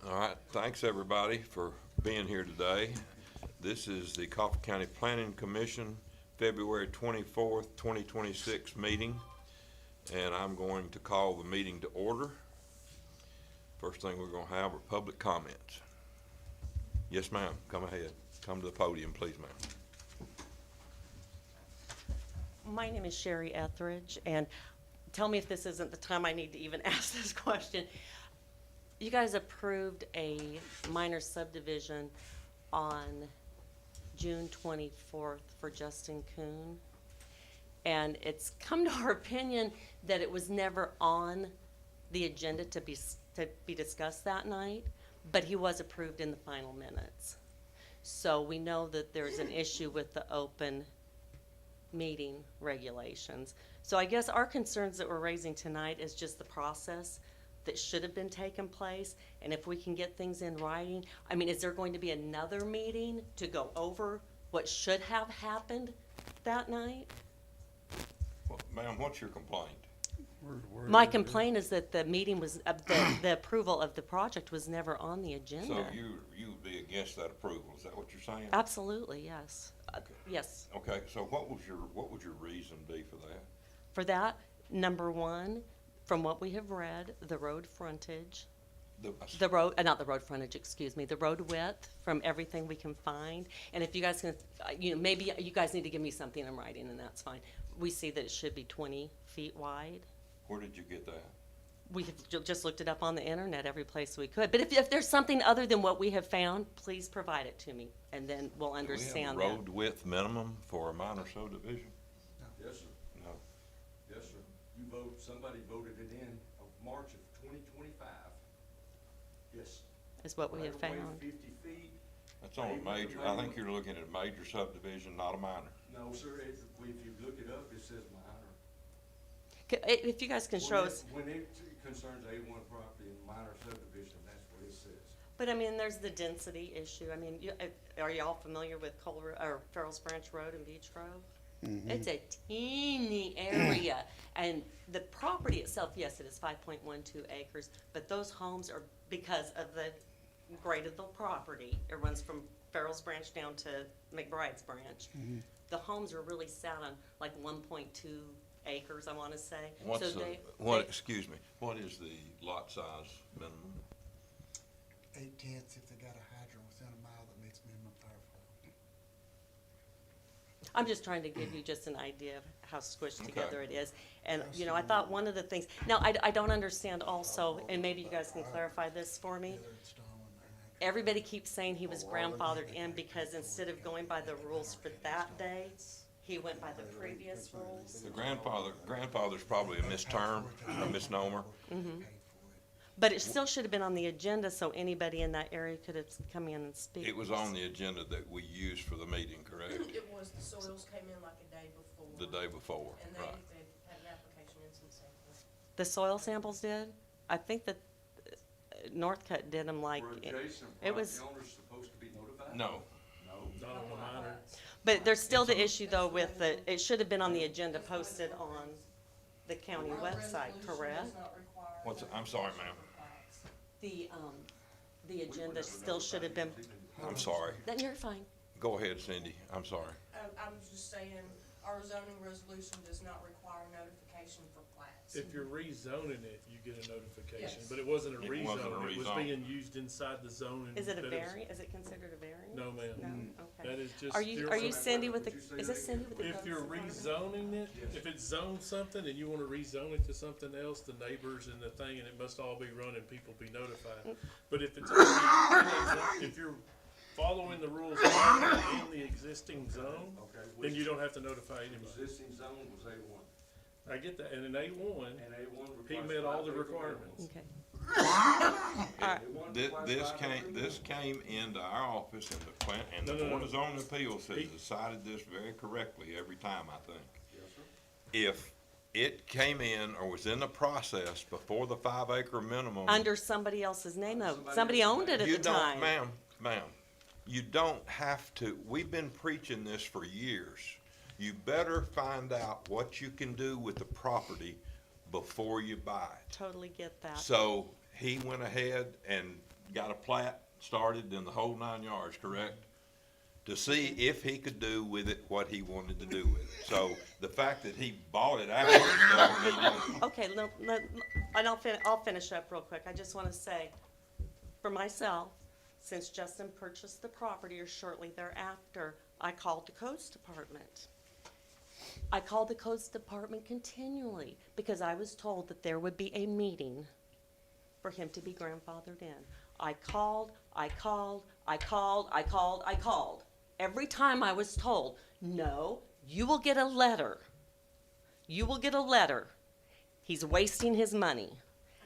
All right, thanks everybody for being here today. This is the Coffee County Planning Commission, February 24th, 2026 meeting, and I'm going to call the meeting to order. First thing we're going to have are public comments. Yes, ma'am, come ahead. Come to the podium, please, ma'am. My name is Sherry Etheridge, and tell me if this isn't the time I need to even ask this question. You guys approved a minor subdivision on June 24th for Justin Kuhn. And it's come to our opinion that it was never on the agenda to be discussed that night, but he was approved in the final minutes. So we know that there's an issue with the open meeting regulations. So I guess our concerns that we're raising tonight is just the process that should have been taken place, and if we can get things in writing. I mean, is there going to be another meeting to go over what should have happened that night? Well, ma'am, what's your complaint? My complaint is that the meeting was, the approval of the project was never on the agenda. So you would be against that approval, is that what you're saying? Absolutely, yes. Yes. Okay, so what would your reason be for that? For that, number one, from what we have read, the road frontage, the road, not the road frontage, excuse me, the road width from everything we can find. And if you guys can, maybe you guys need to give me something in writing, and that's fine. We see that it should be 20 feet wide. Where did you get that? We have just looked it up on the internet every place we could. But if there's something other than what we have found, please provide it to me, and then we'll understand Do we have a that. road width minimum for a minor subdivision? Yes, sir. No. Yes, sir. Somebody voted it in of March of 2025. Yes. Is what we have Right away, found. 50 feet. That's on a major, I think you're looking at a major subdivision, not a minor. No, sir, if you look it up, it says minor. If you guys can show us. When it concerns A1 property and minor subdivision, that's what it says. But I mean, there's the density issue. I mean, are y'all familiar with Farrell's Branch Road and Beach Grove? Mm-hmm. It's a teeny area, and the property itself, yes, it is 5.12 acres, but those homes are, because of the grade of the property, it runs from Farrell's Branch down to McBride's Branch. Mm-hmm. The homes are really sat on like 1.2 acres, I want to say. Excuse me, what is the lot size minimum? 8/10 if they got a hydrant within a mile that meets minimum power flow. I'm just trying to give you just an idea of how squished Okay. together it is. And, I thought one of the things, now, I don't understand also, and maybe you guys can clarify this for me. Whether it's stone or hydrant. Everybody keeps saying he was grandfathered in because instead of going by the rules for that day, he went by the previous rules. The grandfather's probably a misterm, a misnomer. Mm-hmm. But it still should have been on the agenda, so anybody in that area could have come in and speak. It was on the agenda that we used for the meeting, correct? It was, the soils came in like a day before. The day before, And right. they had an application in some samples. The soil samples did? I think that Northcutt did them like, Were adjacent it was, property owners supposed to be notified? No, No. Not on the minor. but there's still the issue though with it should have been on the agenda posted on the county Our website, resolution correct? does not require I'm sorry, ma'am. The agenda still should have been, I'm sorry. then you're fine. Go ahead, Cindy, I'm sorry. I'm just saying, our zoning resolution does not require notification for plats. If you're rezoning it, you get a notification, Yes. but it wasn't a It wasn't a rezone, it was rezone. being used inside the zoning. Is it a that variant? Is it considered a variant? No, ma'am. No? Okay. That is just. Are you different. Cindy with the, is this Cindy with the? If you're codes department? rezoning it, if it's zoned something and you wanna rezone it to something else, the neighbors and the thing, and it must all be running, people be notified. But if it's, if you're following the rules in the existing zone, Okay. then you don't have to notify anyone. Existing zone was A1. I get that, and in A1, And A1 he requires met all 5 the acre requirements. Okay. This came into our office and the plant, and the No. Board of Zoning Appeals has decided this very correctly every time, I think. Yes, sir. If it came in or was in the process before the 5 acre minimum. Under somebody else's name though. Somebody Somebody else's owned it at You the don't, time. ma'am, you don't have to, we've been preaching this for years. You better find out what you can do with the property before you buy it. Totally get that. So he went ahead and got a plat started in the whole 9 yards, correct? To see if he could do with it what he wanted to do with it. So the fact that he bought it afterwards doesn't mean anything. Okay, and I'll finish up real quick. I just want to say, for myself, since Justin purchased the property or shortly thereafter, I called the codes department. I called the codes department continually because I was told that there would be a meeting for him to be grandfathered in. I called. Every time I was told, no, you will get a letter. You will get a letter. He's wasting his money.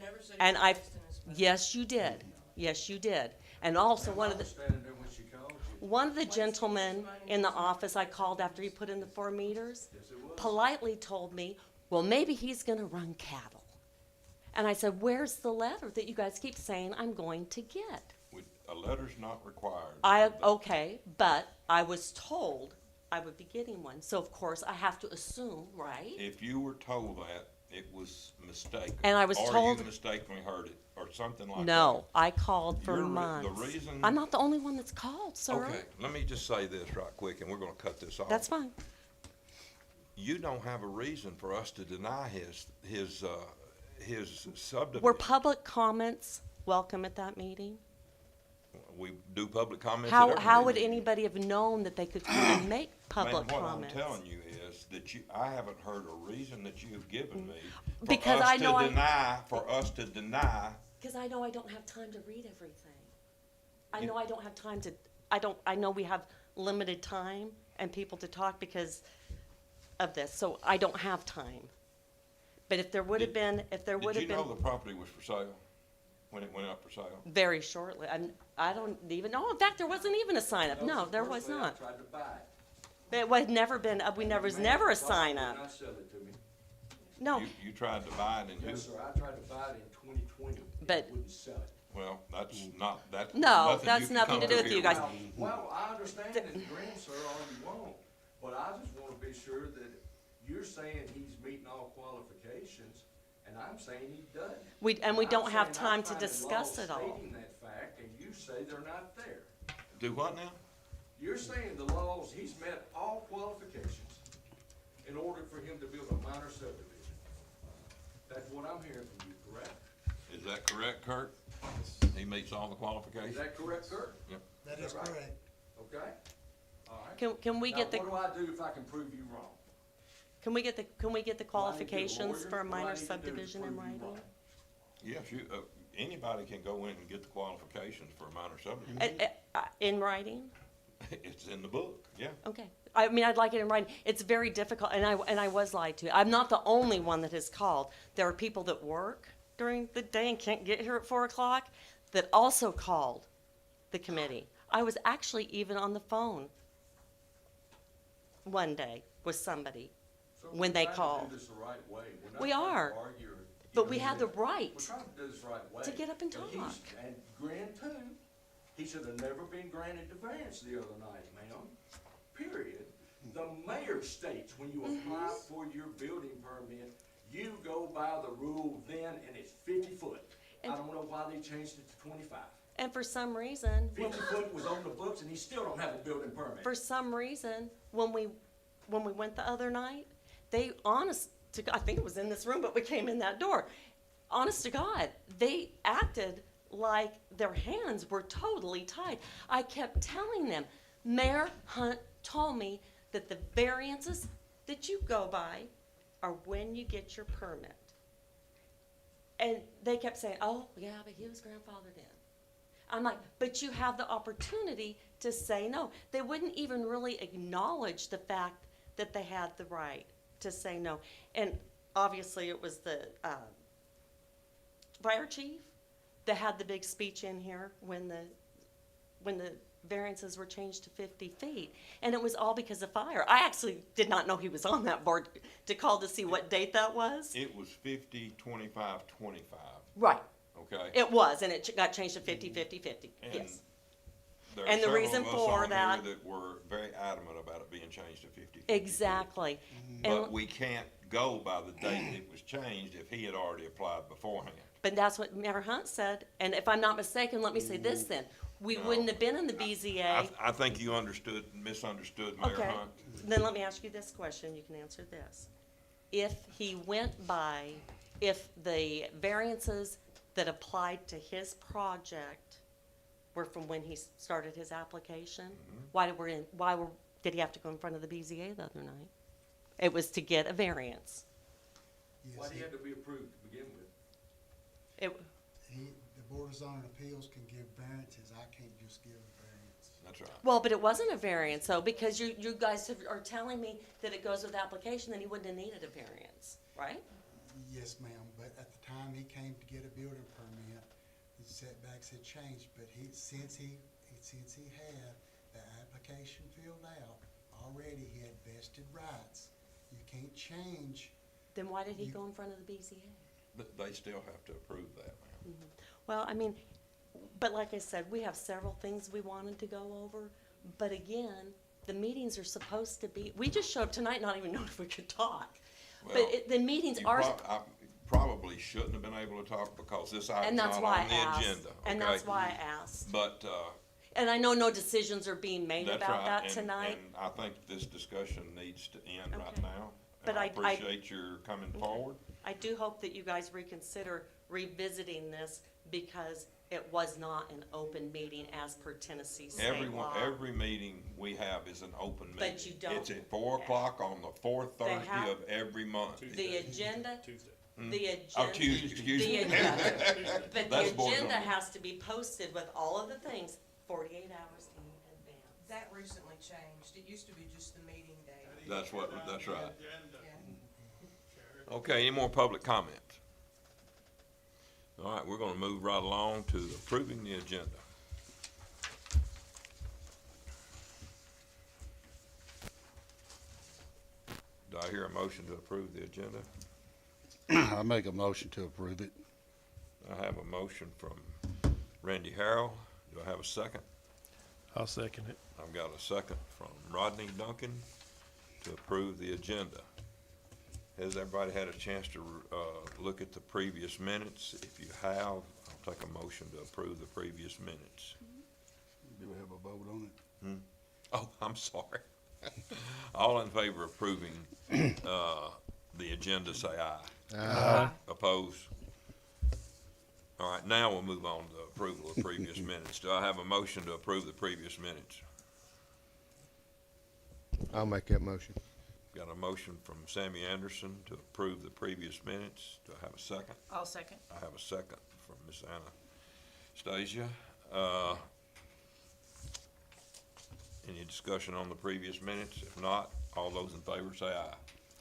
I never said And he was I, wasting his money. yes, you did. Yes, you did. And also Am one I of the, standing there when she called you? one of the gentlemen in the office I called after he put in the 4 meters Yes, it was. politely told me, well, maybe he's gonna run cattle. And I said, where's the letter that you guys keep saying I'm going to get? A letter's not required. Okay, but I was told I would be getting one. So of course I have to assume, right? If you were told that, it was mistaken. And I was Or told- you mistakenly heard it, or something like that. No, I called for You're the months. reason- I'm not the only one that's called, sir. Okay, let me just say this right quick, and we're gonna cut this off. That's fine. You don't have a reason for us to deny his subdivision. Were public comments welcome at that meeting? We do public comments at every How would meeting. anybody have known that they could come and make public Ma'am, comments? what I'm telling you is that I haven't heard a reason that you have given me for Because us I know for us to deny. Because I know I don't have time to read everything. I You- know I don't have time to, I know we have limited time and people to talk because of this, so I don't have time. But if there would have been, Did you know the property was for sale when it went up for sale? very shortly, I don't even know, in fact, there wasn't even a sign up, no, there was Firstly, I not. tried to buy it. It was never been, there was never a sign Would up, not sell it to me. no, You tried to buy it and who? Yes, sir, I tried to buy it in 2020. But- It wouldn't sell it. Well, that's not, that's No, nothing that's you can nothing come to do through with here you guys. Well, I understand it's green, sir, all you want, but I just wanna be sure that you're saying he's meeting all qualifications, and I'm saying he doesn't. we I'm don't have saying I'm time to finding discuss laws it all. stating that fact, and you say they're not there. Do what now? You're saying the laws, he's met all qualifications in order for him to build a minor subdivision. That's what I'm hearing from you, correct? Is that correct, Kurt? He meets all the Is qualifications? that correct, Kurt? That Is is that right? correct. Okay? All right. Can we get the, Now, what do I do if I can prove you wrong? can we get the Do I need to get a qualifications lawyer? for a What do I minor need to do to subdivision in prove you writing? wrong? Yes, anybody can go in and get the qualifications for a minor subdivision. In writing? It's in the book, yeah. Okay. I mean, I'd like it in writing. It's very difficult, and I was lied to. I'm not the only one that has called. There are people that work during the day and can't get here at 4 o'clock that also called the committee. I was actually even on the phone one day with somebody. So When we're they trying to called. do this the right way. We're not We trying to are. argue or But get we have upset. the right. We're trying to do this the right way. to get up and talk. And grant too, he should have never been granted the variance the other night, ma'am. Period. The mayor states when you apply Mm-hmm. for your building permit, you go by the rule then, and it's 50 foot. I And- don't know why they changed it to 25. And for some reason, 50 foot was on the books, and he still don't have a building permit. when we went the other night, they, honest to God, I think it was in this room, but we came in that door. Honest to God, they acted like their hands were totally tied. I kept telling them, Mayor Hunt told me that the variances that you go by are when you get your permit. And they kept saying, oh, yeah, but he was grandfathered in. I'm like, but you have the opportunity to say no. They wouldn't even really acknowledge the fact that they had the right to say no. And obviously, it was the fire chief that had the big speech in here when the variances were changed to 50 feet. And it was all because of fire. I actually did not know he was on that board to call to see what date that was. It was 50, 25, 25, Right. okay? It was, and it got changed to 50, 50, 50. And Yes. There are And the several reason of us for on that- here that were very adamant about it being changed to 50. Exactly. But And we can't go by the date it was changed if he had already applied beforehand. But that's what Mayor Hunt said, and if I'm not mistaken, let me say this then. We wouldn't have been in the BZA. I think you misunderstood Mayor Okay, Hunt. then let me ask you this question, you can answer this. If he went by, if the variances that applied to his project were from when he started his application, did he have to go in front of the BZA the other night? It was to get a variance. Why Yes, do you have to be approved to begin with? the Board of Zoning Appeals can give variances, I can't just give a variance. That's right. Well, but it wasn't a variance, though, because you guys are telling me that it goes with application, then he wouldn't have needed a variance, right? Yes, ma'am, but at the time he came to get a building permit, the setbacks had changed, but since he had the application filled out, already he had vested rights. You can't change. Then why did he go in front of the BZA? They still have to approve that, ma'am. Well, I mean, but like I said, we have several things we wanted to go over, but again, the meetings are supposed to be, we just showed up tonight not even knowing if we could talk. But Well, the meetings You are, I probably shouldn't have been able to talk because this and item's that's not why on I the asked. agenda, And okay? that's why I asked. But, And I know no decisions are being made that's about right, that and, tonight. and I think this discussion needs to end right Okay. now. But And I I appreciate your coming forward. I do hope that you guys reconsider revisiting this because it was not an open meeting as per Tennessee state law. Every meeting we have is an open meeting. But you don't- It's at 4 o'clock on the fourth They Thursday have- of every month. The agenda, Tuesday. the agenda. Oh, Tuesday, excuse The me. agenda, but the That's board agenda meeting. has to be posted with all of the things 48 hours in advance. That recently changed. It used to be just the meeting day. That's right. Yeah. Okay, any more public comments? All right, we're gonna move right along to approving the agenda. Do I hear a motion to approve the agenda? I make a motion to approve it. I have a motion from Randy Harrell. Do I have a second? I'll second it. I've got a second from Rodney Duncan to approve the agenda. Has everybody had a chance to, look at the previous minutes? If you have, I'll take a motion to approve the previous minutes. Do we have a vote on it? Oh, I'm sorry. All in favor of approving, the agenda, say aye. Aye. Opposed? All right, now we'll move on to approval of previous minutes. Do I have a motion to approve the previous minutes? I'll make that motion. Got a motion from Sammy Anderson to approve the previous minutes. Do I have a second? I'll second. I have a second from Miss Anastasia. Any discussion on the previous minutes? If not, all those in favor say aye.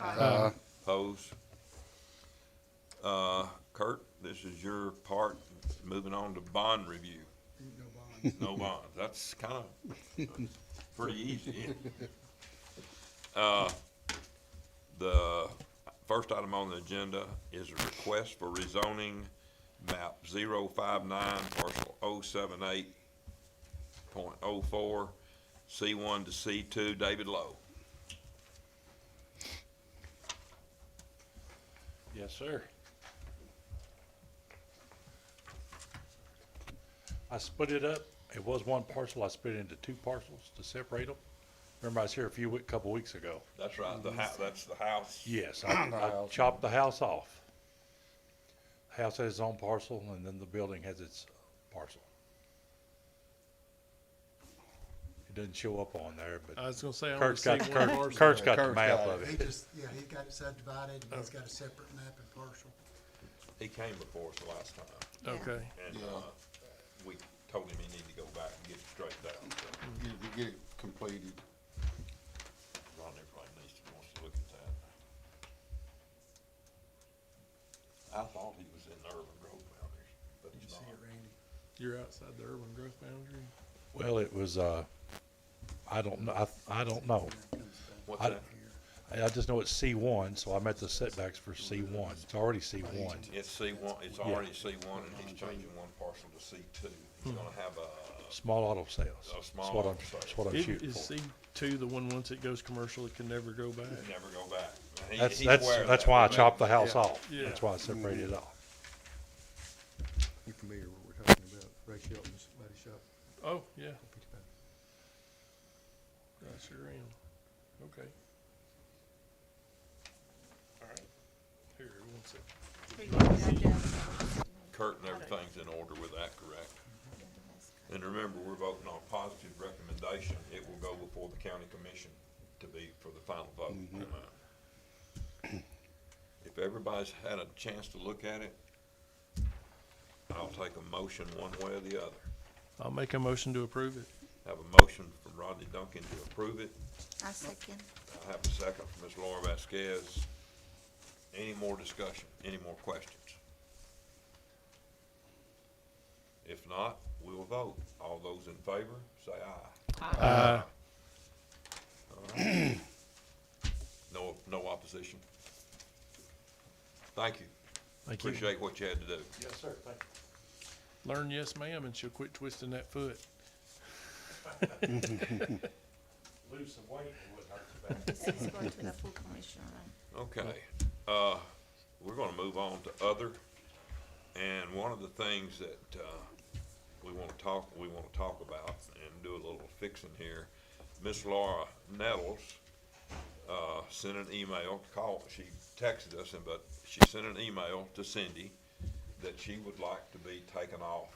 Aye. Opposed? Kurt, this is your part. Moving on to bond review. No bonds. No bonds. That's kind of pretty easy. The first item on the agenda is a request for rezoning map 059 parcel 078.04 C1 to C2. David Lowe. Yes, sir. I split it up. It was one parcel. I split it into two parcels to separate them. Remember, I was here a couple weeks ago. That's right. That's the house. Yes, I chopped the house off. The house has its own parcel, and then the building has its parcel. It doesn't show up on there, I but was gonna say, I only Kurt's see got, one Kurt's parcel. got the Kurt's map got of He it. just, yeah, he's got it subdivided, and he's got a separate map and parcel. He came before us last time, Okay. and we told him he needed to go back and get it straightened out. So Get it completed. Ronnie probably wants to look at that. I thought he was in the urban growth boundaries, but You he's see not. it, Randy? You're outside the urban growth boundary? Well, it was, I don't know, I don't know. What's I- that? I just know it's C1, so I met the setbacks for C1. It's already C1. It's C1, it's already C1, and he's changing one parcel to C2. He's gonna have a, Small auto sales. A small That's what auto sales. That's what I'm shooting Is for. C2 the one, once it goes commercial, it can never go back? never go back. He's That's aware of that's that. why I chopped the house off. Yeah. That's why I separated it off. You familiar with what we're talking about? Ray Shelton's body shop? Oh, yeah, I sure am. Okay. All right. Here, one second. Kurt and everything's in order with that, correct? And remember, we're voting on positive recommendation. It will go before the county commission to be for the final vote on that. If everybody's had a chance to look at it, I'll take a motion one way or the other. I'll make a motion to approve it. Have a motion from Rodney Duncan to approve it. I second. I have a second from Ms. Laura Vasquez. Any more discussion? Any more questions? If not, we will vote. All those in favor, say aye. All right. No opposition? Thank you. Thank you. Appreciate what you had to do. Yes, sir, thank Learn yes, ma'am, and she'll quit twisting that foot. you. Lose some weight, it wouldn't hurt your back. This is going to the full commission, right? Okay, we're gonna move on to other, and one of the things that, we wanna talk about and do a little fixing here. Miss Laura Nettles, sent an email, she texted us, but she sent an email to Cindy that she would like to be taken off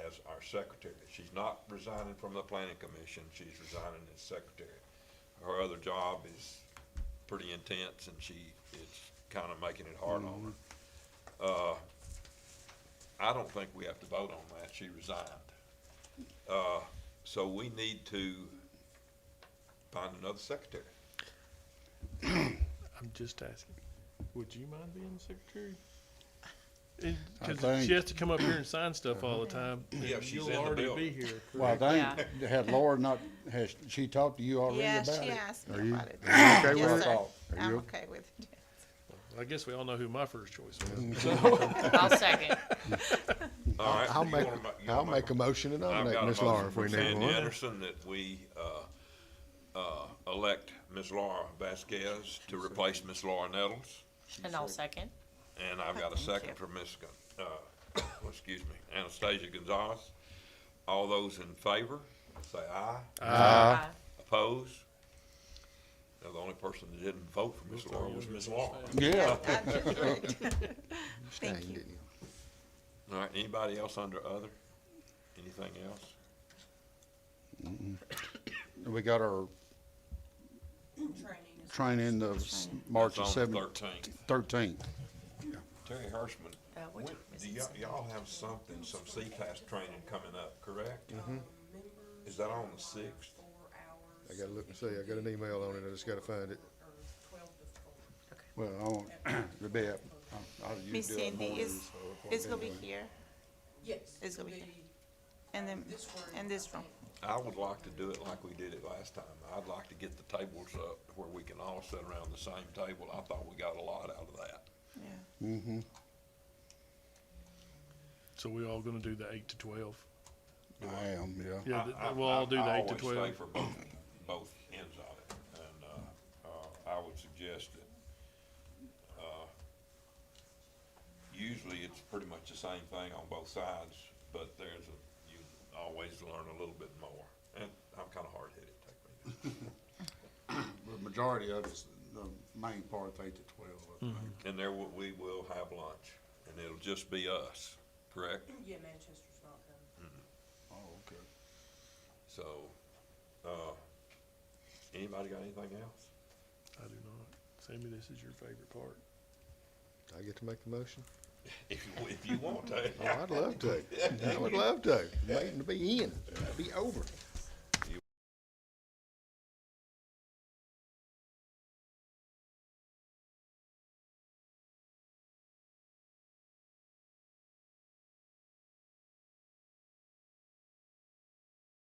as our secretary. She's not resigning from the planning commission, she's resigning as secretary. Her other job is pretty intense, and it's kinda making it hard on her. I don't think we have to vote on that, she resigned. So we need to find another secretary. I'm just asking, would you mind being the secretary? Because think- she has to come up here and sign stuff all the time. and Yeah, she's you'll in the already building. be here. Well, correct? I think, had Laura not, has she talked to you already Yeah, about it? she asked Are me you- about it. Are you okay with Yes, it? sir. Are I'm you- okay with it. I guess we all know who my first choice was. I'll second. All right. I'll you make, wanna you I'll wanna make a motion to I've nominate got a Miss Laura motion if we from need Sandy one. Anderson that we, elect Ms. Laura Vasquez to replace Ms. Laura Nettles. And I'll second. And I've got a Thank second you. from Ms. Excuse me, Anastasia Gonzalez. All those in favor, say aye. Aye. Opposed? Now, the only person that didn't vote for Ms. Laura was Ms. Laura. Yeah. That's correct. Abstained, you. didn't you? All right, anybody else under other? Anything else? We got our Training is. training the March That's on the 7th, 13th. 13th. Terry Hirschman, Which when- is do y'all have something, some CPAS training coming up, correct? Members Is that on the 6th? 4 hours. I gotta look and see, I got an email on it, I just gotta find it. Or 12 to 4. Well, I want, the bet, I'll usually Miss do it Cindy, mornings, is, so it it's won't gonna be anyway. here, Yes. It's gonna be the, here. and then, this room, and this I room. think. I would like to do it like we did it last time. I'd like to get the tables up where we can all sit around the same table. I thought we got a lot out of that. Yeah. Mm-hmm. So we all gonna do the 8 to 12? I am, yeah. Yeah, we'll all do the 8 to I 12. always stay for both ends of it, and, I would suggest that, usually it's pretty much the same thing on both sides, but you always learn a little bit more, and I'm kinda hard-headed, take me. The majority of it's, the main part's 8 to 12, I think. And we will have lunch, and it'll just be us, correct? Yeah, Manchester's not coming. Oh, okay. So, anybody got anything else? I do not. Sammy, this is your favorite part. I get to make the motion? If you want to. Oh, I'd love to. I would love to. Waiting to be in, be over.